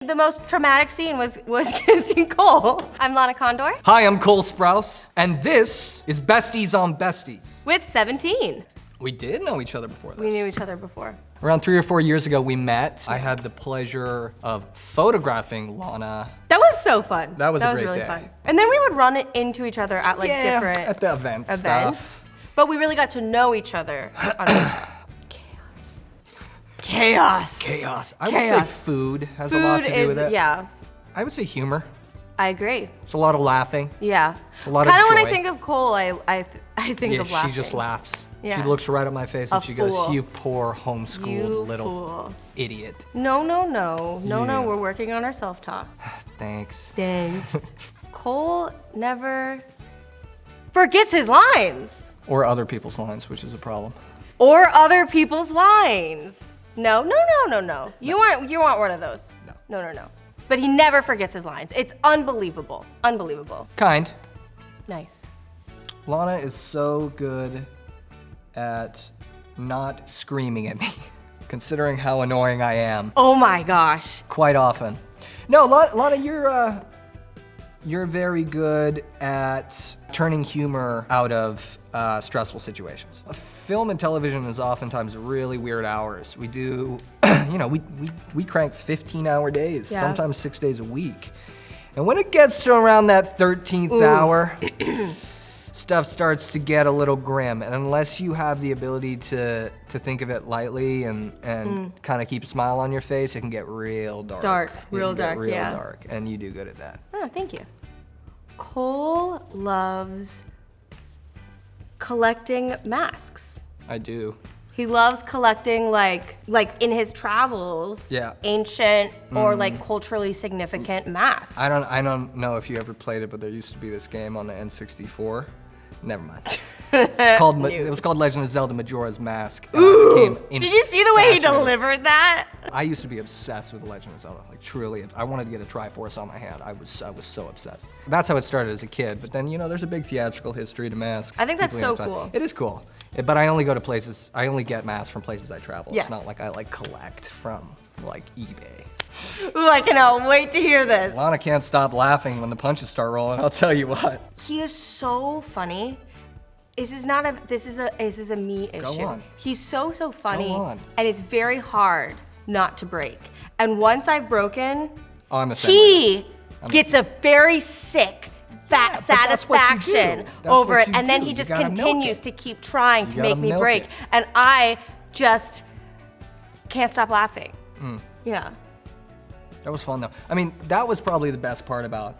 The most traumatic scene was kissing Cole. I'm Lana Condor. Hi, I'm Cole Sprouse, and this is Besties on Besties. With 17. We did know each other before this. We knew each other before. Around 3 or 4 years ago, we met. I had the pleasure of photographing Lana. That was so fun. That was a great really day. fun. And then we would run into each other at like different at the events. Stuff. But we really got to know each other on Chaos. Chaos. Chaos. I would say food has a lot to do with it. Yeah. I would say humor. I agree. It's a lot of laughing. Yeah. It's a lot of joy. Kind of when I think of Cole, I think of laughing. She just laughs. Yeah. She looks right at my face and she goes, "You poor homeschooled You little fool. idiot." No, we're working on our self-talk. Thanks. Dang. Cole never forgets his lines. Or other people's lines, which is a problem. Or other people's lines. No. You aren't one of those. No. But he never forgets his lines. It's unbelievable. Unbelievable. Kind. Nice. Lana is so good at not screaming at me, considering how annoying I am. Oh my gosh. Quite often. No, Lana, you're very good at turning humor out of stressful situations. Film and television is oftentimes really weird hours. We do, we crank 15-hour days, sometimes 6 days a week. And when it gets to around that 13th hour, stuff starts to get a little grim. And unless you have the ability to think of it lightly and kind of keep a smile on your face, it can get real dark. Real dark. And you do good at that. Oh, thank you. Cole loves collecting masks. I do. He loves collecting like in his travels, ancient or like culturally significant masks. I don't know if you ever played it, but there used to be this game on the N64. Never mind. It was called Legend of Zelda Majora's Mask. Ooh, did you see the way he delivered that? I used to be obsessed with The Legend of Zelda, like truly. I wanted to get a Triforce on my hand. I was so obsessed. That's how it started as a kid, but then there's a big theatrical history to masks. I think that's so cool. It is cool, but I only get masks from places I travel. Yes. It's not like I collect from like eBay. Ooh, I cannot wait to hear this. Lana can't stop laughing when the punches start rolling, I'll tell you what. He is so funny. This is a me issue. Go on. He's so funny. Go on. And it's very hard not to break. And once I've broken, he gets a very sick satisfaction over it. And then he just continues to keep trying to make me break. And I just can't stop laughing. Yeah. That was fun though. I mean, that was probably the best part about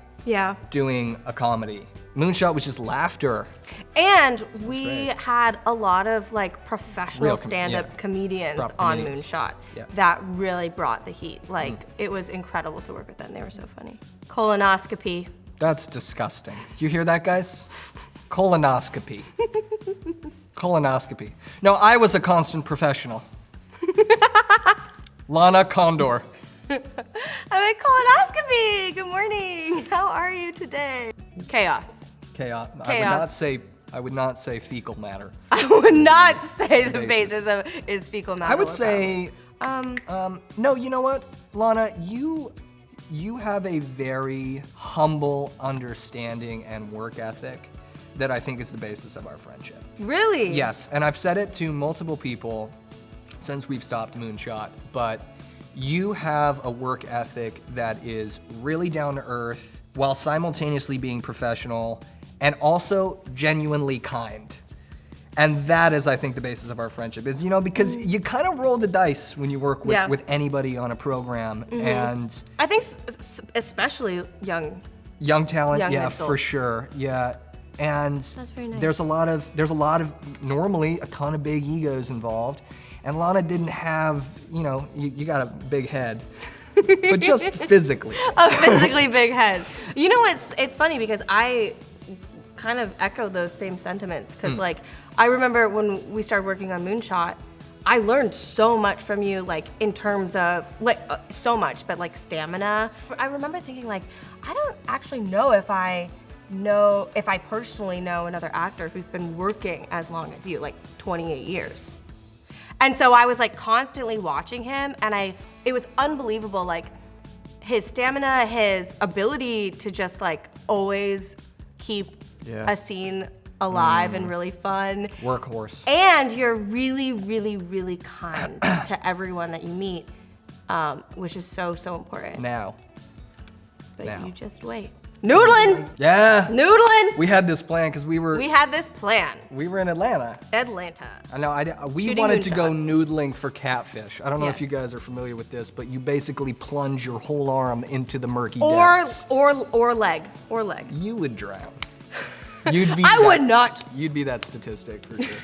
doing a comedy. Moonshot was just laughter. And we had a lot of like professional stand-up comedians on Moonshot that really brought the heat. Like it was incredible to work with them. They were so funny. Colonoscopy. That's disgusting. Did you hear that, guys? Colonoscopy. Colonoscopy. No, I was a constant professional. Lana Condor. I'm at colonoscopy. Good morning. How are you today? Chaos. I would not say fecal matter. I would not say the basis of is fecal matter. I would say, no, you know what, Lana, you have a very humble understanding and work ethic that I think is the basis of our friendship. Really? Yes, and I've said it to multiple people since we've stopped Moonshot, but you have a work ethic that is really down to earth while simultaneously being professional and also genuinely kind. And that is, I think, the basis of our friendship is, because you kind of roll the dice when you work with anybody on a program. And I think especially young talent, adults. For sure, yeah. And that's very nice. there's a lot of normally a ton of big egos involved. And Lana didn't have, you got a big head, but just physically. A physically big head. It's funny because I kind of echo those same sentiments because I remember when we started working on Moonshot, I learned so much from you, in terms of so much, but stamina. I remember thinking I don't actually know if I personally know another actor who's been working as long as you, 28 years. And so I was constantly watching him, and it was unbelievable, his stamina, his ability to just like always keep a scene alive and really fun. Workhorse. And you're really, really, really kind to everyone that you meet, which is so, so important. Now. But you just wait. Noodling! Yeah. Noodling! We had this plan because we had this plan. were in Atlanta. I know. We Shooting wanted to go moonshot. noodling for catfish. I don't know if you guys are familiar with this, but you basically plunge your whole arm into the murky depths. Or leg. You would drown. You'd be. I would not. You'd be that statistic for sure.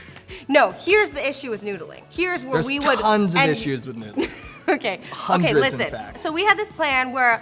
No, here's the issue with noodling. Here's where There's we would. tons of issues with noodling. Okay. Hundreds, okay, listen. in fact. So we had this plan where,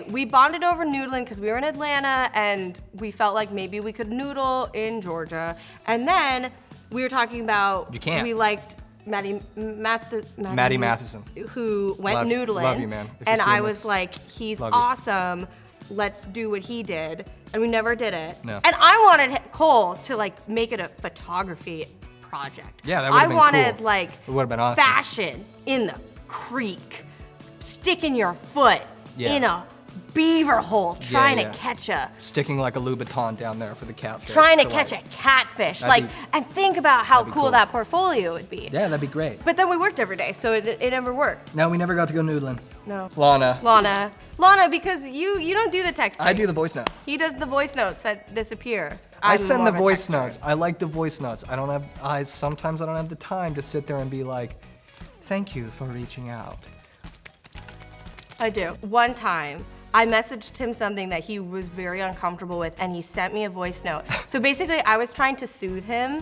we bonded over noodling because we were in Atlanta and we felt like maybe we could noodle in Georgia. And then we were talking about You can't. we liked Maddie Matheson. who went noodling. Love you, man. If And you're I seeing was this, like, he's love you. awesome. Let's do what he did. And we never did it. No. And I wanted Cole to like make it a photography project. Yeah, that would've been wanted cool. like It would've been awesome. fashion in the creek, sticking your foot in a beaver hole, trying to catch a Sticking like a Louboutin down there for the catfish. trying to catch a catfish. That'd Like, be- and think about how be cool, cool. that portfolio would be. Yeah, that'd be great. But then we worked every day, so it never worked. No, we never got to go noodling. No. Lana. Because you don't do the texting. I do the voice note. He does the voice notes that disappear. I I'm send more the of a voice texter. notes. I like the voice notes. Sometimes I don't have the time to sit there and be like, thank you for reaching out. I do. One time, I messaged him something that he was very uncomfortable with, and he sent me a voice note. So basically, I was trying to soothe him.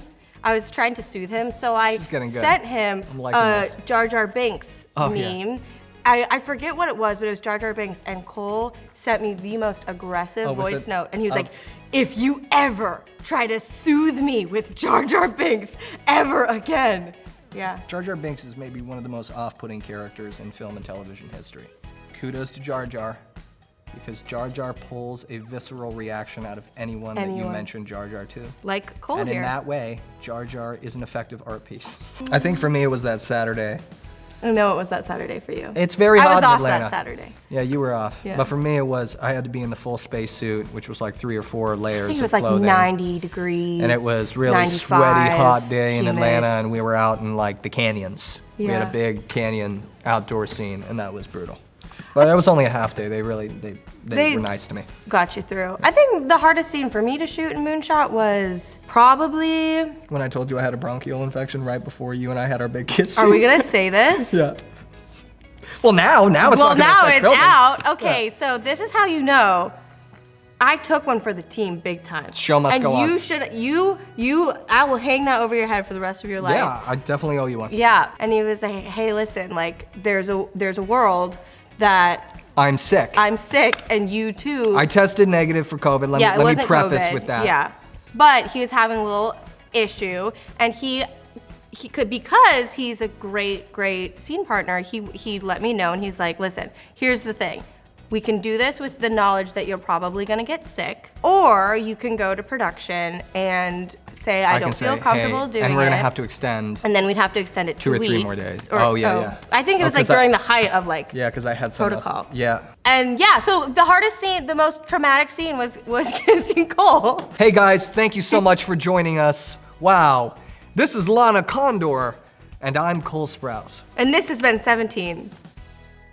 So I getting good. sent him I'm liking this. Jar Jar Binks Oh, yeah. meme. I forget what it was, but it was Jar Jar Binks, and Cole sent me the most aggressive Oh, was voice it- note, and he was like, if you ever try to soothe me with Jar Jar Binks ever again. Yeah. Jar Jar Binks is maybe one of the most off-putting characters in film and television history. Kudos to Jar Jar, because Jar Jar pulls a visceral reaction out of anyone that you mention Jar Jar to. Like Cole And here. in that way, Jar Jar is an effective art piece. I think for me it was that Saturday. I know it was that Saturday for you. It's very hot I was in off Atlanta. that Saturday. Yeah, you were off. Yeah. But for me, I had to be in the full space suit, which was like 3 or 4 layers I think it of was like clothing. 90 degrees. And it was really 95, sweaty, hot day in humid. Atlanta, and we were out in like the canyons. We had Yeah. a big canyon outdoor scene, and that was brutal. But it was only a half day. They were nice to me. Got you through. I think the hardest scene for me to shoot in Moonshot was probably. When I told you I had a bronchial infection right before you and I had our big kiss. Are we gonna say this? Yeah. Well, now it's not gonna now affect it's filming. out. Okay, so this is how you know. I took one for the team big time. Show must go on. And you should, I will hang that over your head for the rest of your life. Yeah, I definitely owe you one. Yeah, and he was like, hey, listen, like, there's a world that I'm sick. I'm sick, and you too. I tested negative for COVID. Let it me wasn't preface COVID. with that. Yeah, but he was having a little issue, and he could, because he's a great scene partner. He let me know, and he's like, listen, here's the thing. We can do this with the knowledge that you're probably gonna get sick, or you can go to production and say, I don't feel comfortable doing it. And we're gonna have to extend. And then we'd have to extend it 2 or 3 weeks, more days. or- Yeah. I think it was like 'cause during the height of like Yeah, because I had some protocol. Yeah. And yeah, so the hardest scene, the most traumatic scene was kissing Cole. Hey guys, thank you so much for joining us. Wow. This is Lana Condor, and I'm Cole Sprouse. And this has been 17.